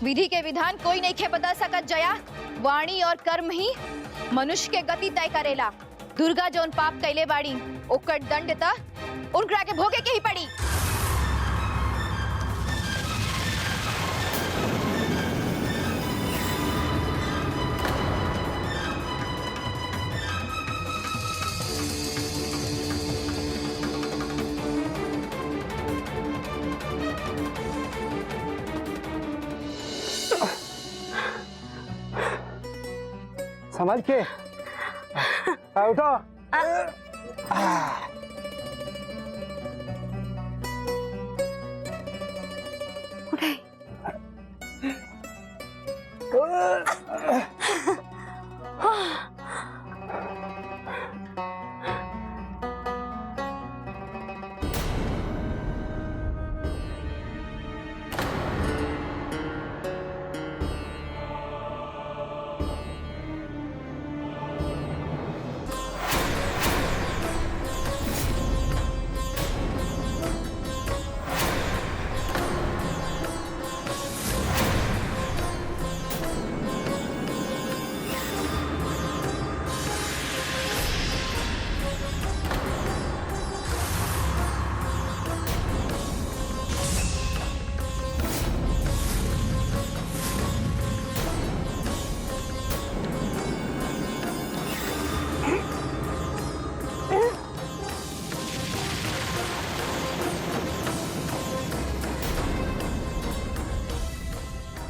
विधि के विधान कोई नहीं खे बदल सकत जया। वाणी और कर्म ही मनुष्य के गति तय करेला। दुर्गा जोन पाप कैले बाड़ी ओकर दंड त उनकरा के भोगे के ही पड़ी। समझ के उठो।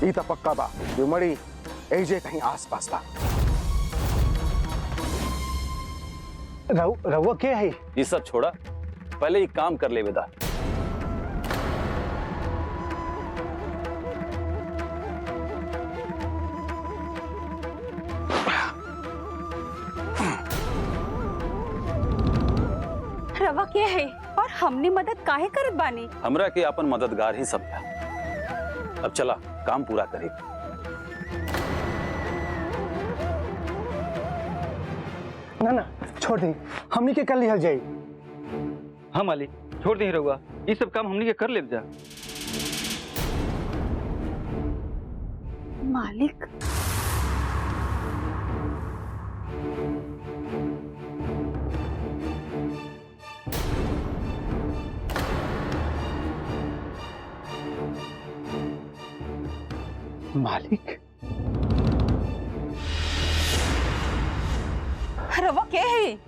ई तो पक्का बा जुमड़ी एजे कहीं आसपास बा। रहुआ के है? ये सब छोड़ा, पहले ये काम कर ले बेदा। रवा के है और हमने मदद काहे करत बानी? हमरा के अपन मददगार ही समझा। अब चला काम पूरा करे। ना ना छोड़ दी, हमनी के कर लिया जाई। हाँ मालिक, छोड़ दी रहुआ, ये सब काम हमनी के कर ले जा। मालिक मालिक रवा के है?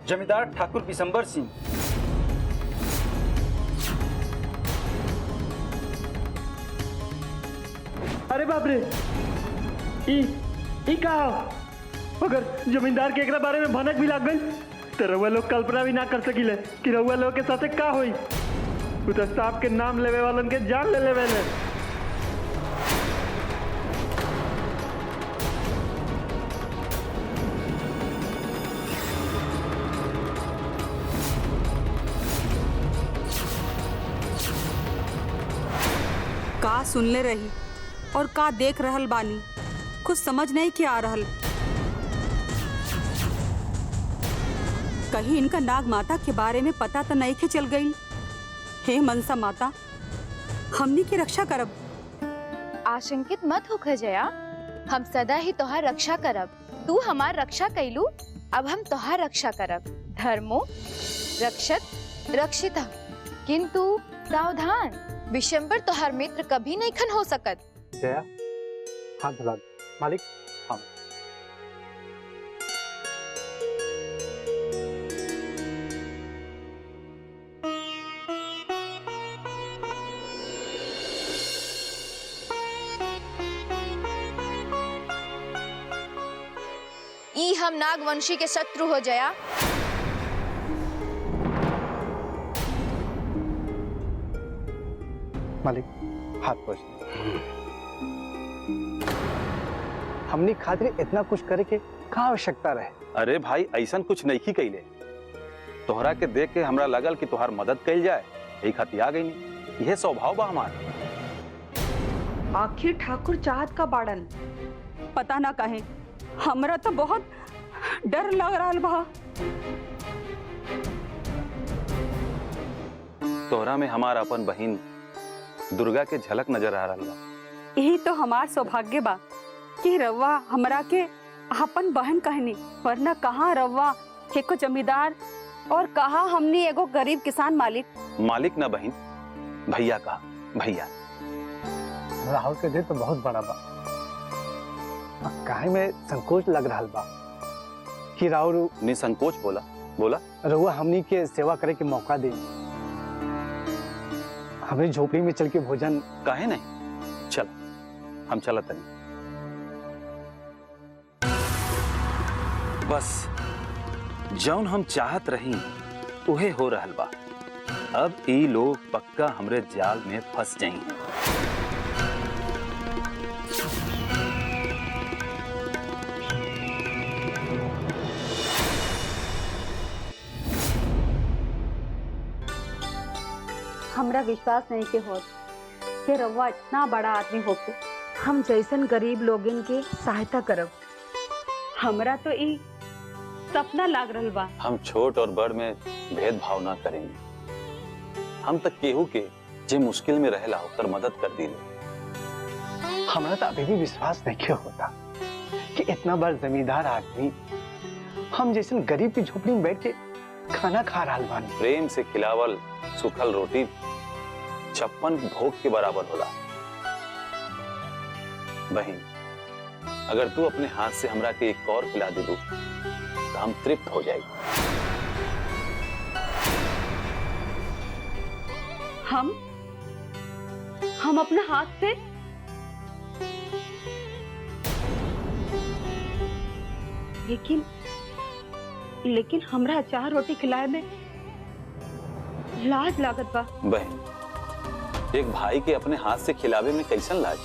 जमींदार ठाकुर बिशंबर सिंह। अरे बाप रे, ई का अगर जमींदार के एकरा बारे में भनक भी लाग गई तो रउआ लोग कल्पना भी ना कर सकिले कि रउआ लोग के साथे का होई। उ तो सांप के नाम लेवे वालन के जान ले लेवे ले। का सुनले रही और का देख रहल बानी, कुछ समझ नहीं के आ रहल। कहीं इनका नाग माता के बारे में पता तो नहीं के चल गई। हे मनसा माता, हमनी की रक्षा करब। आशंकित मत होकर जया, हम सदा ही तोहार रक्षा करब। तू हमार रक्षा कैलू, अब हम तोहार रक्षा करब। धर्मो रक्षत रक्षिता, किंतु सावधान, विशंबर तोहार मित्र कभी नहीं खन हो सकत। जया हाथ धुला दो। मालिक हम ई हम नागवंशी के शत्रु हो जया। मालिक हाथ पोछ। हमनी खातिर इतना कुछ करे के का आवश्यकता रहे? अरे भाई ऐसा कुछ नहीं की कैले, तोहरा के देख के हमरा लगल कि तोहार मदद कैल जाए, यही खातिर आ गई। यह स्वभाव बा हमार। आखिर ठाकुर चाहत का बाड़न पता ना कहे, हमरा तो बहुत डर लग रहा बा। तोहरा में हमारा अपन बहिन दुर्गा के झलक नजर आ रहा बा। यही तो हमार सौभाग्य बा कि रउआ हमरा के अपन बहन कहनी, वरना कहाँ रउआ एको जमींदार और कहाँ हमनी एगो गरीब किसान मालिक। मालिक ना बहन, भैया कहा, भैया। राहुल के दिल तो बहुत बड़ा बा, काहे में संकोच लग रहा बा कि राहुल निसंकोच बोला बोला। रहुआ हमनी के सेवा करे के मौका दे, हमें झोपड़ी में चल के भोजन। काहे नहीं, चल हम चला तनी। बस जौन हम चाहत रही उहे हो रहल बा। अब ई लोग पक्का हमरे जाल में फंस जाई। हमरा विश्वास नहीं के होत कि रउआ इतना बड़ा आदमी होके हम जैसन गरीब लोगन के सहायता करब। हमरा तो ई सपना लाग रहल बा। हम छोट और बड़ में भेदभाव ना करेंगे। हम तक केहू के जे मुश्किल में रहेला ओकर मदद कर दिले। हमारा तो अभी भी विश्वास नहीं के होता कि इतना बड़ जमींदार आदमी हम जैसे गरीब की झोपड़ी में बैठ के खाना खा रहा बानी। प्रेम से खिलावल सूखल रोटी 56 भोग के बराबर होला। बहन, अगर तू अपने हाथ से हमरा के एक और खिला दे दो तो हम तृप्त हो जाएगी। हम अपने हाथ से? लेकिन हमरा अचार रोटी खिलाए में लाज लागत बा। बहन, एक भाई के अपने हाथ से खिलावे में कैसन लाज?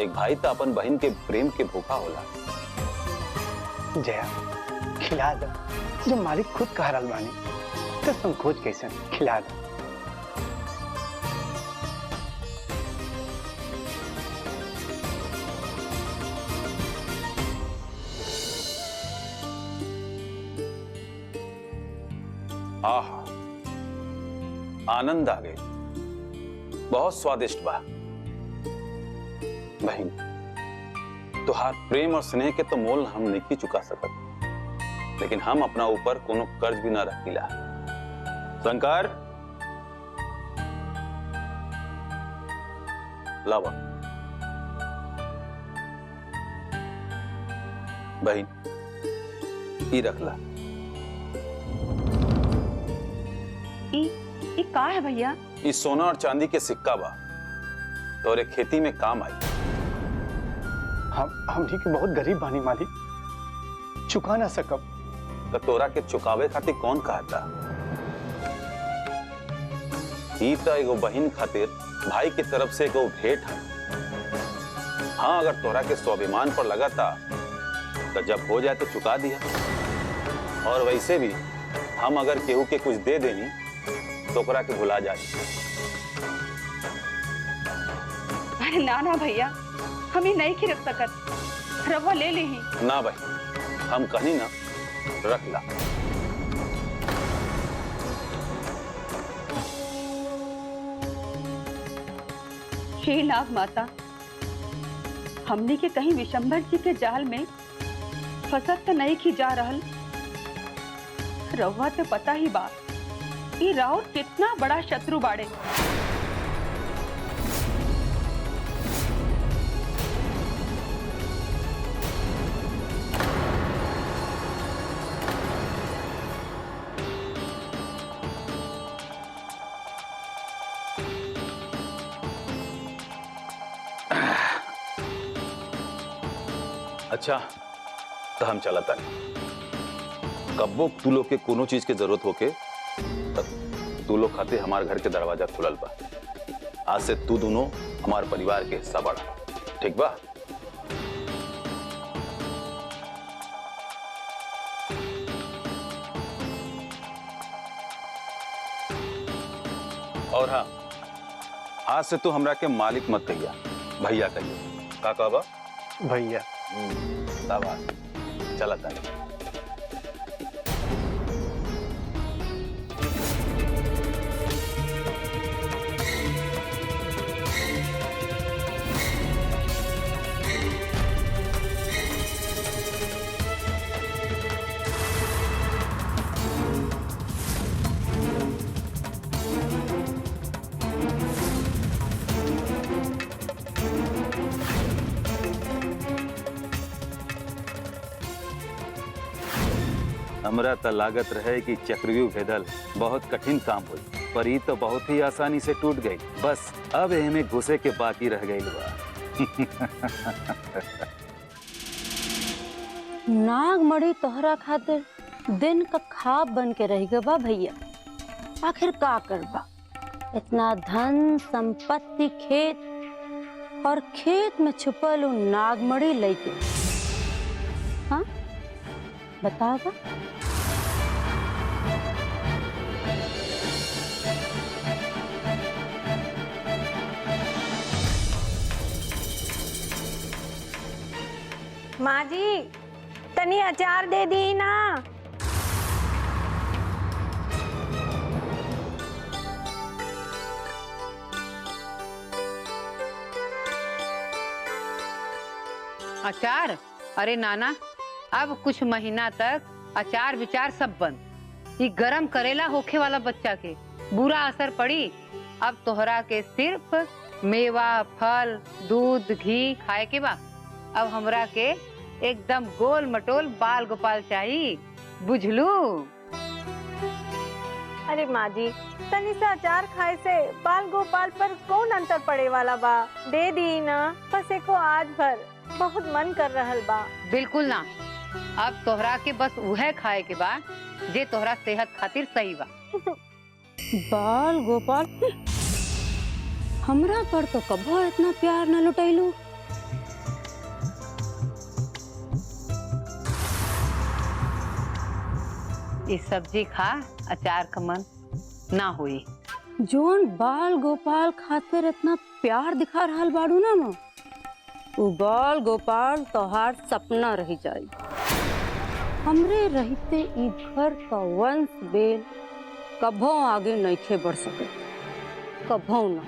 एक भाई तो अपन बहन के प्रेम के भूखा होला। जया, खिला दो, जब मालिक खुद कह रहा बानी तो संकोच कैसे? खिला दो। आहा, आनंद आ गए। बहुत स्वादिष्ट बा। बहन, तुहार प्रेम और स्नेह के तो मोल हम नहीं चुका सकत, लेकिन हम अपना ऊपर कोनो कर्ज भी ना रखीला। शंकर, लावा। बहन, ई रखला। ये का है भैया? ये सोना और चांदी के सिक्का बा, तोरे खेती में काम आई। हम ठीक बहुत गरीब बानी मालिक, चुका ना सकब। तो तोरा के चुकावे खातिर कौन कहता? ई तो एगो बहन खातिर भाई की तरफ से एगो भेंट है। हाँ, अगर तोरा के स्वाभिमान पर लगा था तो जब हो जाए तो चुका दिया। और वैसे भी हम अगर केहू के कुछ दे देनी तो ओकरा के भुला जाए। अरे ना ना भैया, हम ही नहीं रख सकत, रवा ले ली। ना भाई, हम कहीं ना रख ला। हे नाग माता, हमने के कहीं विशंभर जी के जाल में फसत तो नहीं की जा रहल। रवा तो पता ही बा ये राउत कितना बड़ा शत्रु बाड़े। अच्छा, तो हम चला था। कब्बो तू लोग के कोनो चीज के जरूरत होके तब तू लोग खातिर हमारे घर के दरवाजा खुलल बा। आज से तू दोनों हमारे परिवार के हिस्सा बड़ा, ठीक बा? और हाँ, आज से तू हमरा के मालिक मत कहिया, भैया कहिए। का कहबा? भैया। शाबाश, चला था। हमरा त लागत रहे कि चक्रव्यूह भेदल बहुत कठिन काम हुई, पर ई तो बहुत ही आसानी से टूट गई। बस अब एमे घुसे के बाकी रह गई बा। नागमणि तोहरा खातिर दिन का खाब बन के रह गवा भैया। आखिर का करबा, इतना धन संपत्ति खेत और खेत में छुपल उ नागमणि लेके, हाँ बतावा। माँ जी तनी अचार दे दी ना। अचार? अरे नाना, अब कुछ महीना तक अचार विचार सब बंद। ये गरम करेला होखे वाला बच्चा के बुरा असर पड़ी। अब तोहरा के सिर्फ मेवा, फल, दूध, घी खाए के बा। अब हमरा के एकदम गोल मटोल बाल गोपाल चाहिए, बुझलू? अरे माँ जी तनी सा अचार खाए से बाल गोपाल पर कौन अंतर पड़े वाला बा। दे दी ना, बस एको आज भर, बहुत मन कर रहल बा। बिल्कुल ना, अब तोहरा के बस उहे खाए के बा जे तोहरा सेहत खातिर सही बा। बाल गोपाल, हमरा पर तो कभो इतना प्यार न लुटैलू। इस सब्जी खा, अचार का मन ना हुई। जोन बाल गोपाल खातिर इतना प्यार दिखा रहल बाड़ू ना माँ, वो बाल गोपाल तोहार सपना रह जाई। हमरे रहते ई घर का वंश बेल कभो आगे नइखे बढ़ सके, कभो ना।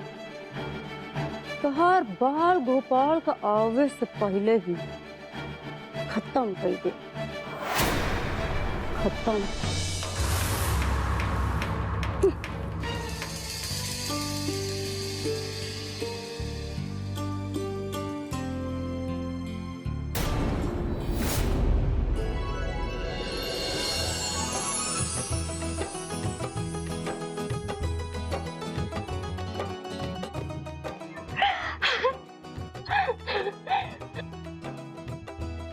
तोहार बाल गोपाल का आवे से पहले ही खत्म कर दे, खत्म।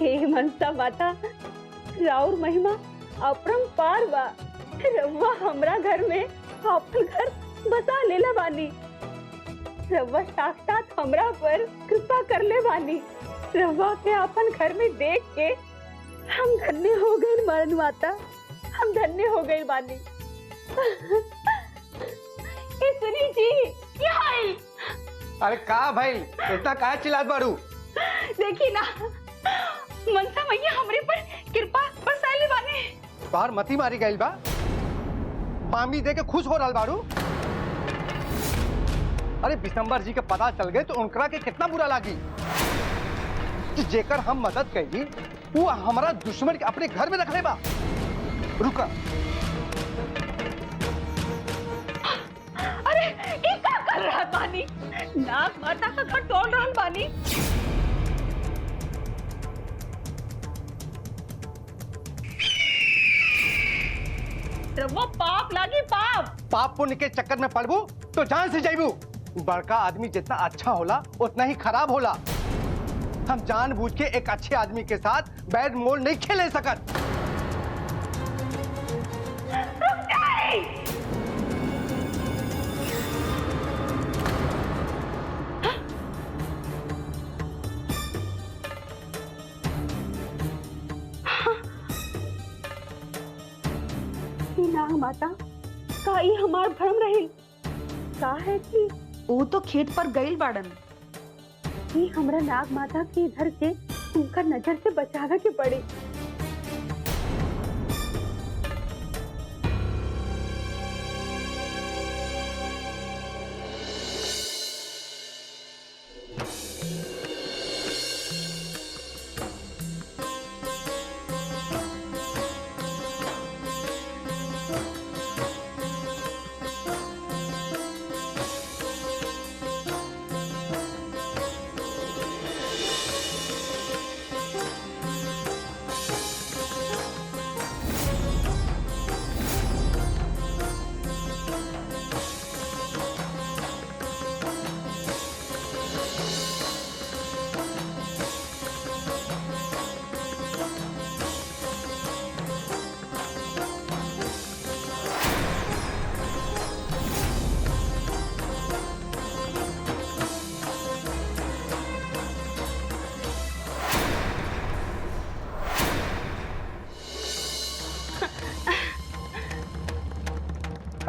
हे मनसा माता, राउर महिमा अपरंपार बा। रउआ हमरा घर में अपन घर बसा लेला बानी। रउआ साक्षात हमरा पर कृपा कर ले बानी। रउआ के अपन घर में देख के हम धन्य हो गए मरन माता, हम धन्य हो गए बानी। ए सुनी जी, यहाँ आई। अरे का भाई इतना काहे चिल्लात बाड़ू? देखी ना, मनसा मैया हमरे पर कृपा बरसाइले बानी। बाहर मती मारी गई बा, मामी दे के खुश हो रहल बाड़ू। अरे बिशंबर जी के पता चल गए तो उनकरा के कितना बुरा लागी कि जेकर हम मदद कैली वो हमारा दुश्मन के अपने घर में रख ले बा। रुका, अरे ये क्या कर रहा बानी? नाग माता का घर तोड़ रहल बानी। रउआ पाप लागी, पाप। पाप पुण्य के चक्कर में पड़बू तो जान से जाइबू। बड़का आदमी जितना अच्छा होला उतना ही खराब होला। हम जानबूझ के एक अच्छे आदमी के साथ बैड मोल नहीं खेले सकत। रुक जाए। नाग माता का ई हमार भ्रम रही का है कि वो तो खेत पर गईल बाड़न। ई हमरा नाग माता के इधर से उनका नजर से बचावे के पड़ी।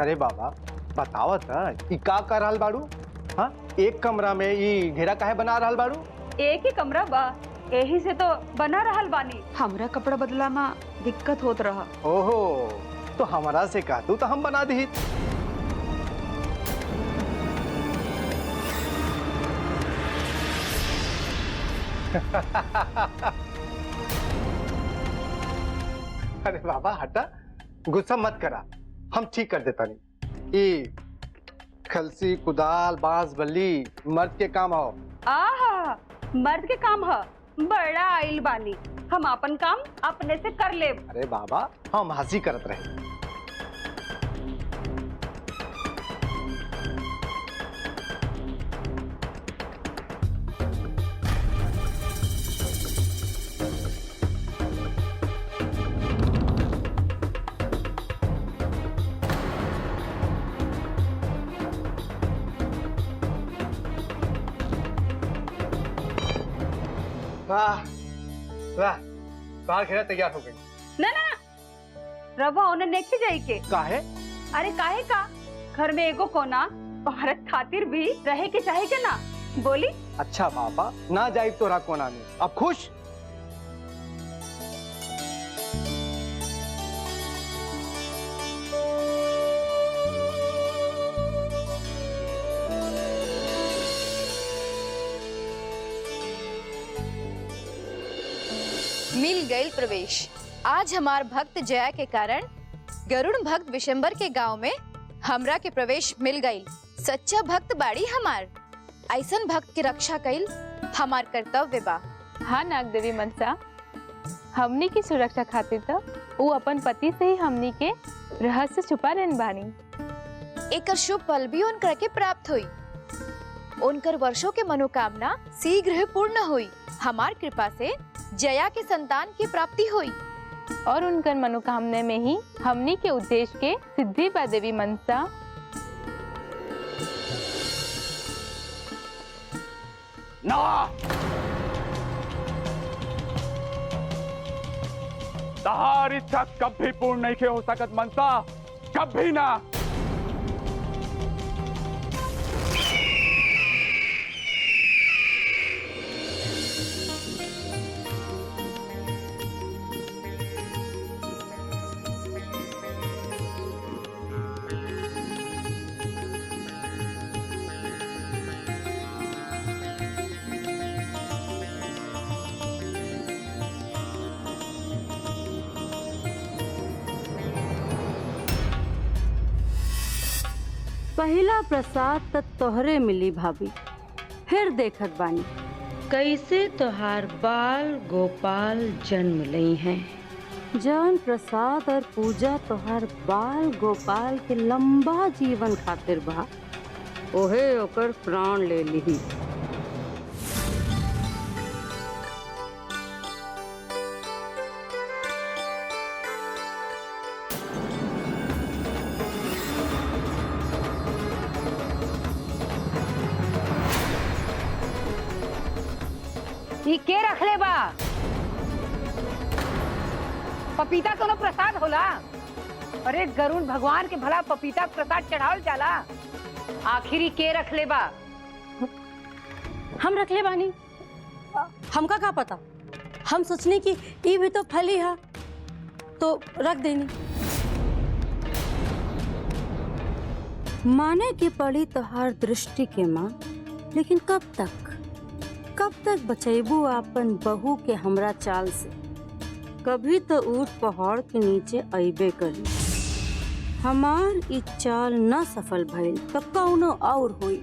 अरे बाबा बताओ त का कर रहल बाड़ू? हाँ, एक कमरा में ई घेरा काहे बना रहल बाड़ू? एक ही कमरा बा, यही से तो बना रहल बानी। हमरा कपड़ा बदला में दिक्कत होत रहा। ओहो, तो हमारा से कह तू तो हम बना दी। अरे बाबा हटा, गुस्सा मत करा, हम ठीक कर देता नहीं। ये खलसी कुदाल बांस बल्ली मर्द के काम हो। आहा, मर्द के काम है, बड़ा आइल बानी। हम अपन काम अपने से कर ले। अरे बाबा हम हंसी करत रहे। वाह वाह, बाहर घेरा तैयार हो गई। ना ना ना, रवा उन्हें नेके जाई के। काहे? अरे काहे का? घर में एगो कोना औरत खातिर भी रहे के चाहे के ना, बोली? अच्छा बाबा, ना जाई तोरा कोना में, अब खुश? मिल गई प्रवेश। आज हमार भक्त जया के कारण गरुड़ भक्त विशंबर के गांव में हमरा के प्रवेश मिल गई। सच्चा भक्त बाड़ी हमार। ऐसन भक्त की रक्षा कईल हमार कर्तव्य बा। हाँ नाग देवी मनसा, हमनी की सुरक्षा खातिर तो वो अपन पति से ही हमनी के रहस्य छुपा रहन बानी। एक शुभ फल भी उनकर के प्राप्त हुई। उनकर वर्षों के मनोकामना शीघ्र पूर्ण हुई। हमार कृपा से जया के संतान की प्राप्ति हुई और उनकर मनोकामना में ही हमनी के उद्देश्य के सिद्धि बा देवी मनसा। ना, तहार इच्छा कभी पूर्ण नहीं हो सकत मनसा, कभी ना। पहला प्रसाद त तोहरे मिली भाभी, फिर देखत बानी कैसे तोहार बाल गोपाल जन्म लई हैं। जौन प्रसाद और पूजा तोहार बाल गोपाल के लंबा जीवन खातिर बा, ओहे ओकर प्राण ले ली। ई के रखले बा? पपीता कोनो प्रसाद होला? अरे गरुड़ भगवान के भला पपीता प्रसाद चढ़ावल जाला? आखिरी के रखले बा? हम रखले बानी, हमका का पता। हम सोचने की ये भी तो फली है तो रख देनी। माने की पड़ी तोहार दृष्टि के माँ, लेकिन कब तक बचेबू अपन बहू के हमरा चाल से? कभी तो ऊट पहाड़ के नीचे अइबे करी। हमार ई चाल न सफल भइल तो कौनो और हुई।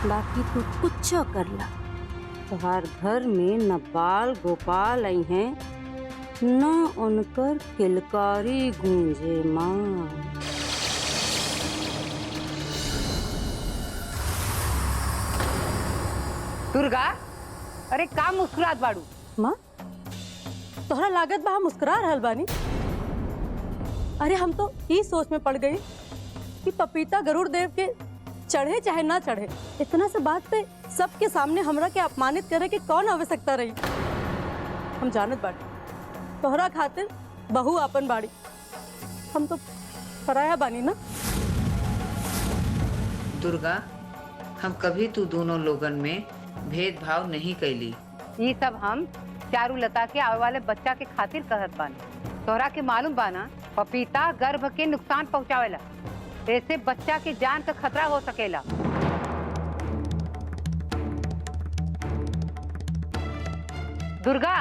बाकी तू कुछ करला, तोहार घर में न बाल गोपाल आई हैं न उनकर किलकारी गूंजे माँ। दुर्गा, अरे का मुस्कुरात बाड़ू? माँ, तोहरा लागत बा हम मुस्कुरा रहल बानी? अरे हम तो ई सोच में पड़ गई कि पपीता गरुड़ देव के चढ़े चाहे ना चढ़े, इतना से बात पे सबके सामने हमरा के अपमानित करे के कौन आवश्यकता रही। हम जानत बाटी तोहरा खातिर बहू अपन बाड़ी, हम तो पराया बानी ना। दुर्गा, हम कभी तू दोनों लोगन में भेदभाव नहीं कैली। ये सब हम चारुलता के आवे वाले बच्चा के खातिर कहत बानी। तोहरा के मालूम बाना पपीता गर्भ के नुकसान पहुंचावेला, ऐसे बच्चा के जान का खतरा हो सकेला। दुर्गा,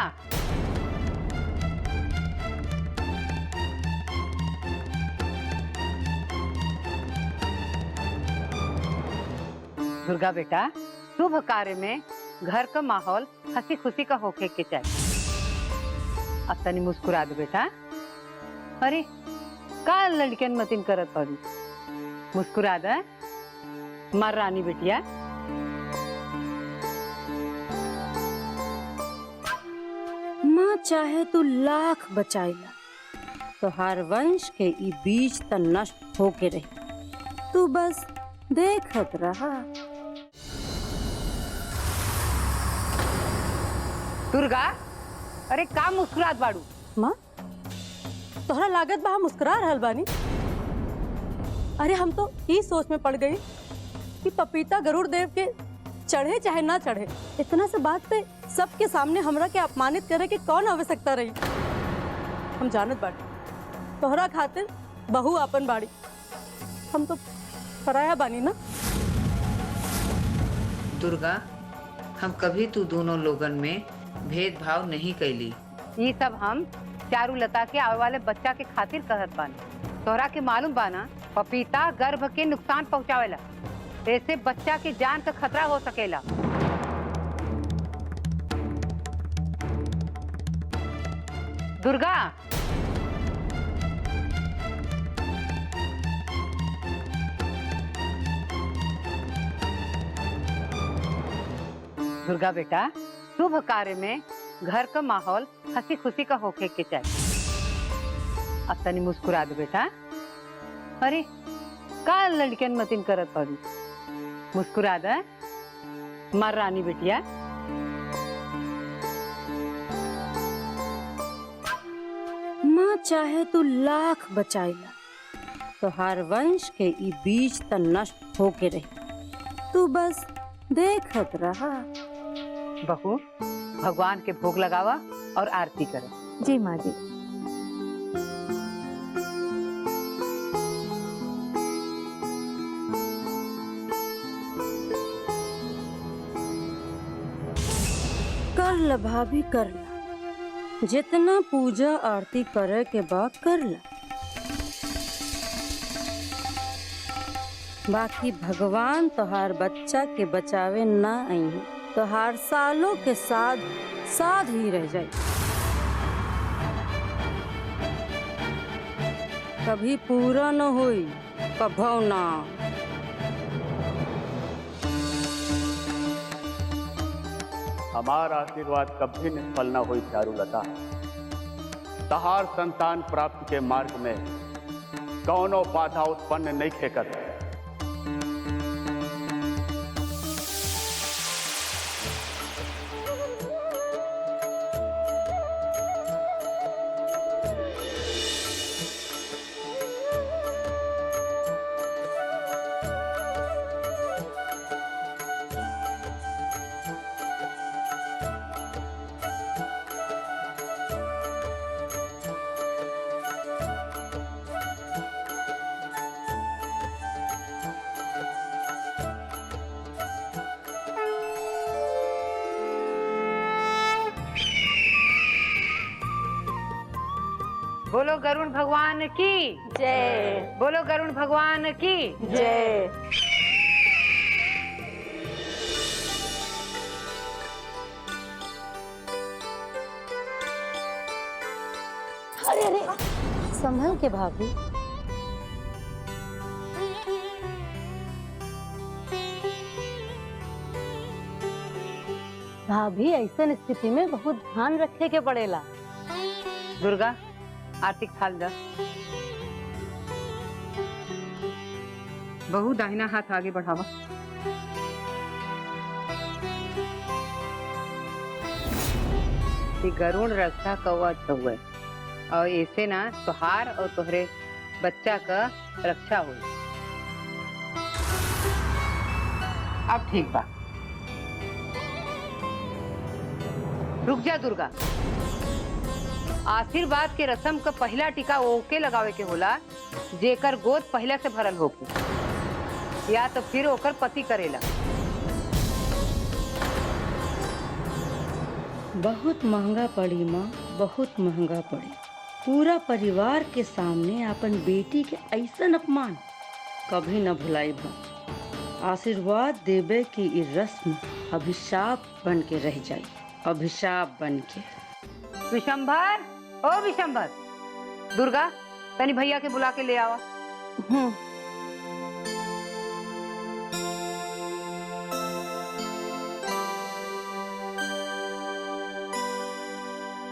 दुर्गा बेटा, शुभ कार्य में घर का माहौल हंसी खुशी का होके के चाहिए। अब तनी मुस्कुरा दे बेटा। अरे का लड़कियन मतिन करत पड़ी, मुस्कुरा दे। मार रानी बेटिया। माँ चाहे तू लाख बचाइला, तोहार वंश के ई बीज त नष्ट होके रही, तू बस देखत रहा। दुर्गा, अरे का मुस्कुरात बाड़ू? माँ तोहरा लागत बा हम मुस्कुरा रहल बानी? अरे हम तो ई सोच में पड़ गई कि पपीता गरुड़ देव के चढ़े चाहे ना चढ़े, इतना से बात पे सबके सामने हमरा के अपमानित करे के कौन आवश्यकता रही। हम जानत बाड़ी तोहरा खातिर बहू अपन बाड़ी, हम तो पराया बानी ना। दुर्गा, हम कभी तू दोनों लोगन में भेदभाव नहीं कैली। ये सब हम चारुलता के आवे वाले बच्चा के खातिर कहत बानी। तोहरा के मालूम बाना पपीता गर्भ के नुकसान पहुंचावेला, ऐसे बच्चा के जान का खतरा हो सकेला। दुर्गा, दुर्गा बेटा, शुभ कार्य में घर का माहौल हंसी खुशी का होके के चाहिए। अब तनी मुस्कुरा दे बेटा। अरे का लड़कियन मतिन करत पड़ी, मुस्कुरा दे। मार रानी बेटिया। माँ चाहे तू लाख बचाइला, तोहार वंश के ई बीज त नष्ट होके रही, तू बस देखत रहा। बहू, भगवान के भोग लगावा और आरती करो। जी माँ जी। कर ला भाभी कर ला, जितना पूजा आरती करे के बाद कर ला, बाकी भगवान तोहार बच्चा के बचावे ना आई, तोहार सालों के साथ साथ ही रह जाए। कभी पूरा न होई, कभो ना। हमारा आशीर्वाद कभी निष्फल न हुई चारुलता। तहार संतान प्राप्ति के मार्ग में कौनो बाधा उत्पन्न नहीं खेकर। बोलो गरुण भगवान की जय। बोलो गरुण भगवान की जय। अरे अरे संभल के भाभी। भाभी ऐसा स्थिति में बहुत ध्यान रखे के पड़ेला। दुर्गा, आरती थाल जा। बहू दाहिना हाथ आगे बढ़ावा। कि गरुड़ रक्षा कवच हुए और ऐसे ना तुहार और तोहरे बच्चा का रक्षा हुई। अब ठीक बा। रुक जा दुर्गा। आशीर्वाद के रस्म का पहला टीका ओके लगावे के होला जेकर गोद पहले से भरल होके या तो फिर ओकर पति करेला। बहुत महंगा पड़ी माँ, बहुत महंगा पड़ी। पूरा परिवार के सामने अपन बेटी के ऐसन अपमान कभी न भुलाई बा। आशीर्वाद देवे की ई रस्म अभिशाप बन के रह जाई, अभिशाप बन के। विशंभर, ओ विशंभर, दुर्गा तनी भैया के बुला के ले आवा।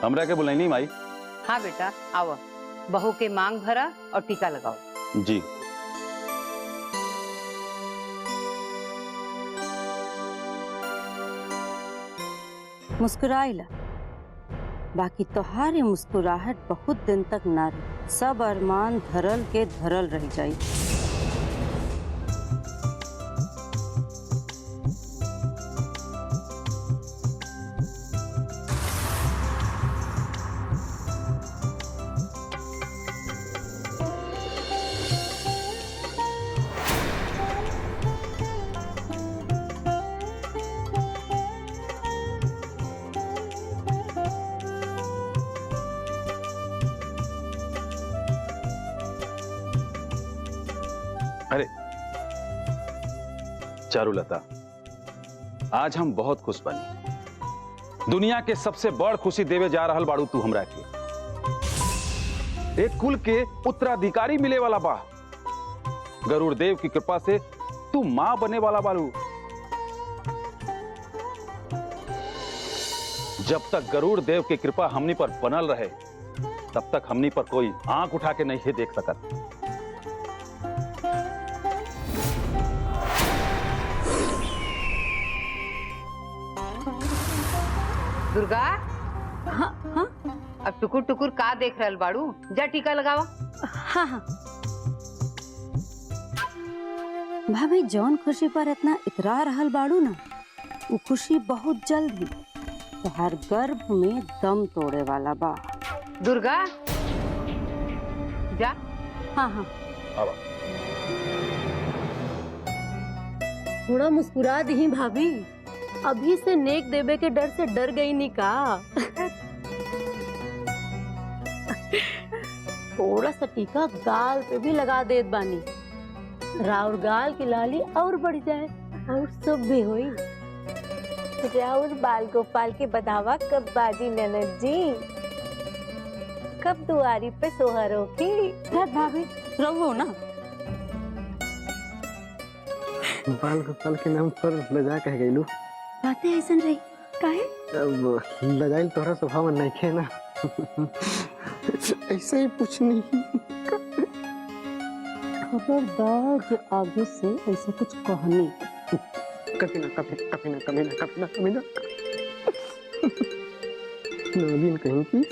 हमरा के बुलाई नहीं माई। हाँ बेटा आओ, बहू के मांग भरा और टीका लगाओ। जी। मुस्कुराइला, बाकी तोहारी मुस्कुराहट बहुत दिन तक ना रही। सब अरमान धरल के धरल रह जाई। अरे चारुलता, आज हम बहुत खुश बनी। दुनिया के सबसे बड़ खुशी देवे जा रहल बाड़ू तू हमरा के। एक कुल के उत्तराधिकारी मिले वाला बा। गरुड़ देव की कृपा से तू मां बने वाला बाड़ू। जब तक गरुड़ देव की कृपा हमनी पर बनल रहे तब तक हमनी पर कोई आंख उठा के नहीं देख सकत। दुर्गा, हाँ हाँ अब टुकुर टुकुर का देख रहल बाड़ू? जा टीका लगावा। हाँ हाँ भाभी, जौन खुशी पर इतना इतरा रहल बाड़ू ना, वो खुशी बहुत जल्द ही तोहार गर्भ में दम तोड़े वाला बा। दुर्गा जा। हाँ हाँ थोड़ा मुस्कुरा दी भाभी, अभी से नेक देवे के डर से डर गई नी का। थोड़ा सा टीका गाल पे भी लगा देत बानी, राउर गाल की लाली और बढ़ जाए और सब भी होई। राउर बाल गोपाल के बधावा कब बाजी ननद जी, कब दुआरी पे सोहरों की। भाभी रहो ना। बाल गोपाल के नाम पर लजा कह गईलू। बातें ऐसन रही काहे? लजाइल तोहरा स्वभाव नहीं खे ना। ऐसे ही पूछनी। खबरदार जो आगे से ऐसे कुछ कहनी। कभी ना कभी, कभी ना कभी ना कभी ना कभी ना। नवीन कहीं की।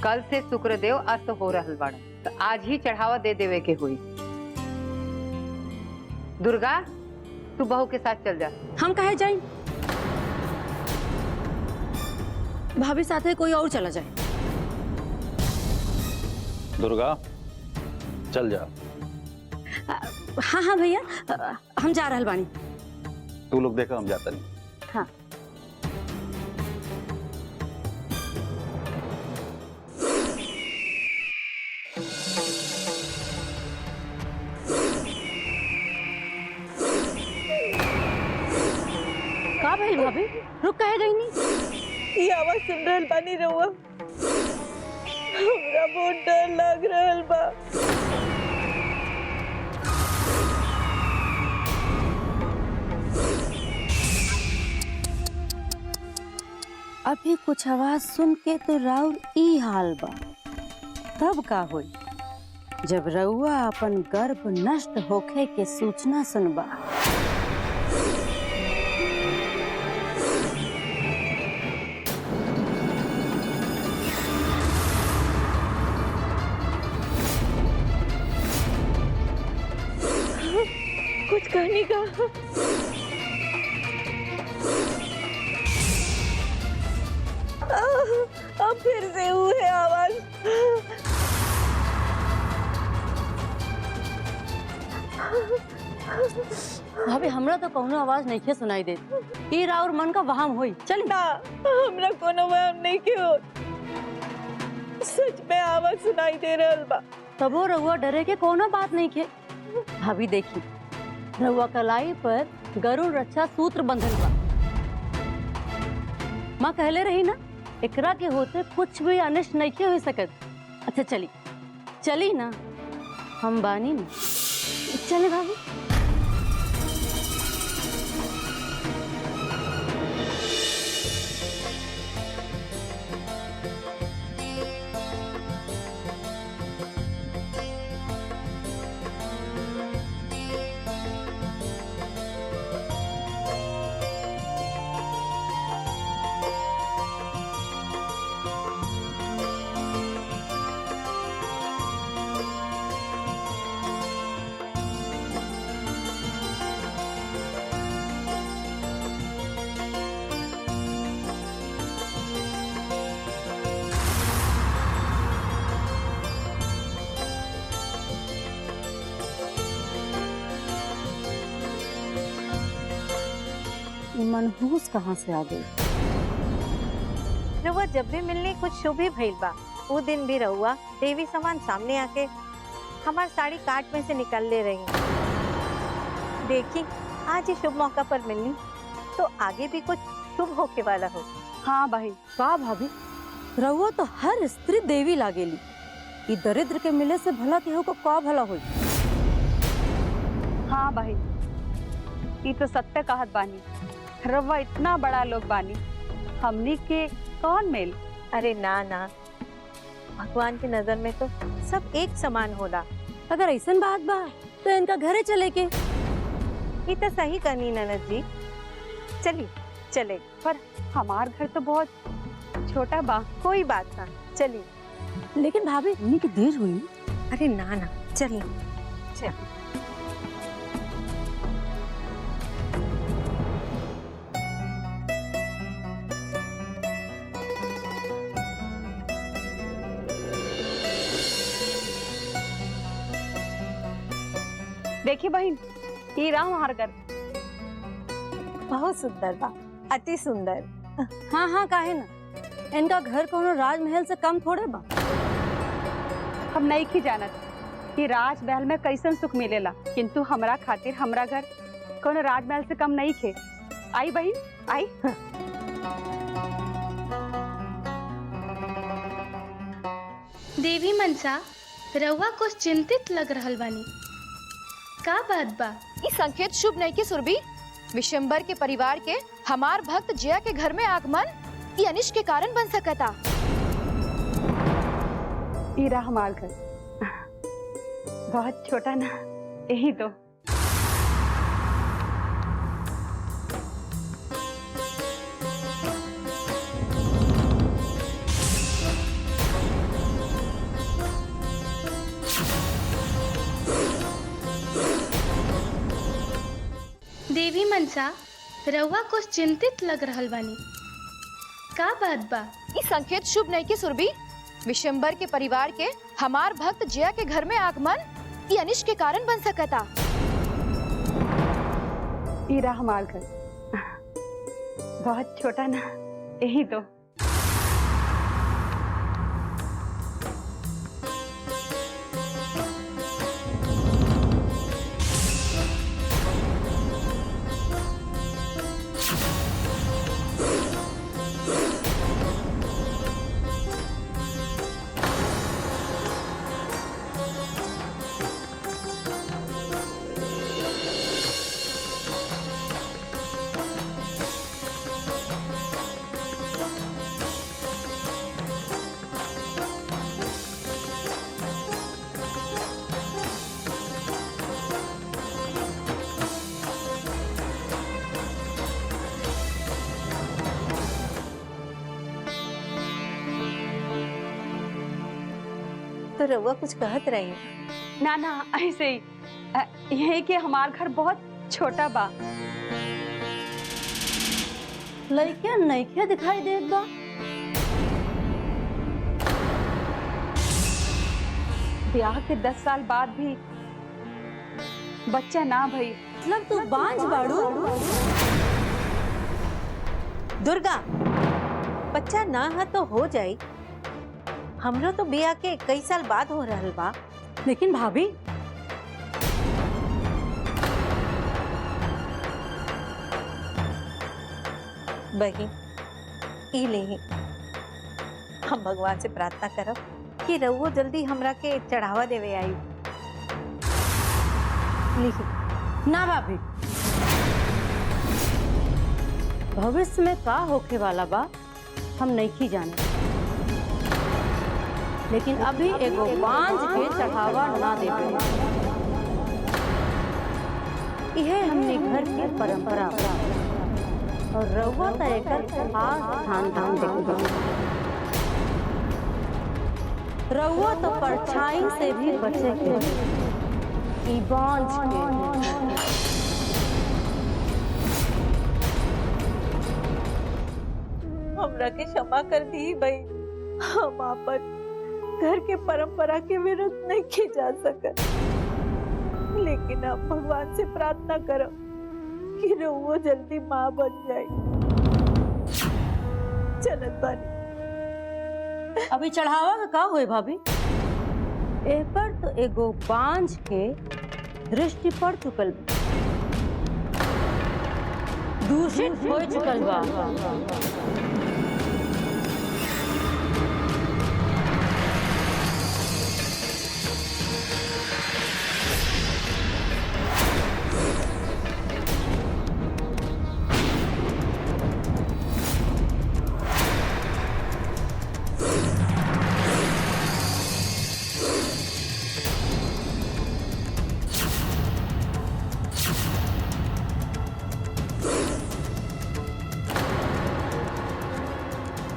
कल से शुक्रदेव अस्त हो रहल बाड़ा, तो आज ही चढ़ावा दे देवे के हुई। दुर्गा तू बहू के साथ चल जा। हम कहे जाए? भाभी साथे कोई और चला जाए। दुर्गा चल जा। हाँ हाँ भैया, हम जा रहल बानी। तू लोग देखा, हम जाता नहीं। हाँ का भइल भाभी, रुक कहे गई नी? ये आवाज सुन रहल बानी रहुआ, हमरा बहुत डर लग रहल बा। अभी कुछ आवाज सुन के तो राउर ई हाल बा, तब का होई जब रउआ अपन गर्भ नष्ट होखे के सूचना सुनबा। कुछ कहने का। अब फिर से हुए आवाज। भाभी हमरा तो कौनो आवाज नहीं सुनाई दे। ई राउर मन का वहाम होई। चल ना, हमरा कोनो वहम नहीं क्यों। सच में आवाज सुनाई दे रहल बा। तबो रहुआ डरे के कोनो बात नहीं के। भाभी देखी, रहुआ कलाई पर गरुड़ रक्षा सूत्र बंधल बा। माँ कहले रही ना, एकरा के होते कुछ भी अनिष्ट नहीं हो सकत। अच्छा चली चली ना, हम बानी ना। चले भाभी। मनहूस कहाँ से आ गई? रहुआ जब भी मिलने कुछ शुभ ही भइल बा। वो दिन भी रहुआ देवी समान सामने आके हमार साड़ी काट में से निकल ले रही। देखी, आज ही शुभ मौका पर मिलनी तो आगे भी कुछ शुभ होके वाला हो। हाँ भाई। वाह भाभी, रहुआ तो हर स्त्री देवी लागेली। ई दरिद्र के मिले से भला केहू को का भला होई। हाँ भाई, ये तो सत्य कहत बानी। रवा इतना बड़ा लोग बानी, हमनी के कौन मेल। अरे ना ना, भगवान की नजर में तो सब एक समान होला। अगर ऐसन बात बा तो इनका घरे चले के। ये तो सही करनी ननद जी, चलिए चले। पर हमार घर तो बहुत छोटा बा। कोई बात ना, चलिए। लेकिन भाभी इतनी की देर हुई। अरे ना ना, चलिए चल। देखी बहन, ये रहा हमार घर। बहुत सुंदर बा, अति सुंदर। हाँ हाँ, काहे ना, इनका घर कोनो राजमहल से कम थोड़े बा। हम नहीं की जानत कि राजमहल में कैसन सुख मिलेला, किंतु हमरा खातिर हमरा घर कोनो राजमहल से कम नहीं खे। आई बहन, आई। देवी मनसा, रउआ कुछ चिंतित लग रहल बानी। का बात बा? ये संकेत शुभ नहीं के सुरभि। विशंबर के परिवार के हमार भक्त जया के घर में आगमन ये अनिष्ट के कारण बन सकता। ईरा हमार घर बहुत छोटा ना, यही तो। देवी मनसा, रउआ कुछ चिंतित लग रहल बानी। का बात बा? ये संकेत शुभ नहीं के सुरभि। विशंबर के परिवार के हमार भक्त जया के घर में आगमन ये अनिष्ट के कारण बन सकता। ईरा हमार घर बहुत छोटा ना, यही तो। तो रउआ कुछ कहत रही। ना ना, ऐसे ही यही कि हमार घर बहुत छोटा बा। लइके नइखे दिखाई देत बा। ब्याह के 10 साल बाद भी बच्चा ना भई। मतलब तू बांझ बाड़ू? दुर्गा, बच्चा ना है तो हो जाई। हमरो तो बिया के कई साल बाद हो रहल बा। लेकिन भाभी, बहिन ई लेही, हम भगवान से प्रार्थना करब कि रउओ जल्दी हमरा के चढ़ावा देवे आई। लिही। ना भाभी, भविष्य में का होखे वाला बा हम नहीं जाने, लेकिन अभी एगो बांझ के चढ़ावा ना देवे। यह हमने घर की परंपरा और रउआ त एकर खास ध्यान देखे। रउआ तो परछाई से भी बचे के ई बांझ के। हमरा के क्षमा कर दी भाई। हम आपन घर के परंपरा के विरुद्ध नहीं जा सकत, लेकिन आप भगवान से प्रार्थना करो कि रउओ जल्दी माँ बन जाए। चलत बानी। अभी चढ़ावा का का होए भाभी? ए पर तो एगो बांझ के दृष्टि पड़ चुकल बा, दूषित हो चुकल बा।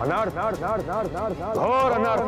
अनर्थ, घोर अनर्थ।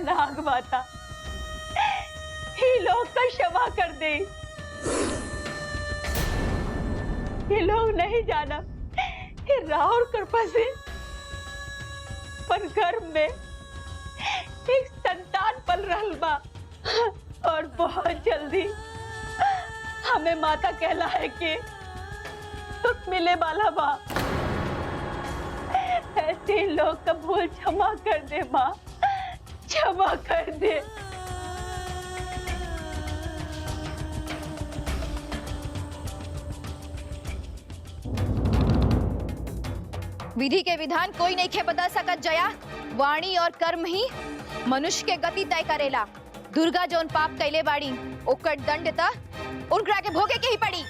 नाग माता, ये लोग का क्षमा कर दे। ये लोग नहीं जाना कि राहुल कृपा से पर गर्भ में एक संतान पल रहल बा और बहुत जल्दी हमें माता कहला है कि सुख मिले वाला बा। ऐसे लोग का भूल क्षमा कर दे माँ, क्षमा कर दे। विधि के विधान कोई नहीं खे बदल सकत जया। वाणी और कर्म ही मनुष्य के गति तय करेला। दुर्गा जोन पाप कैले बाड़ी ओकर दंड त उनकरा के भोगे के ही पड़ी।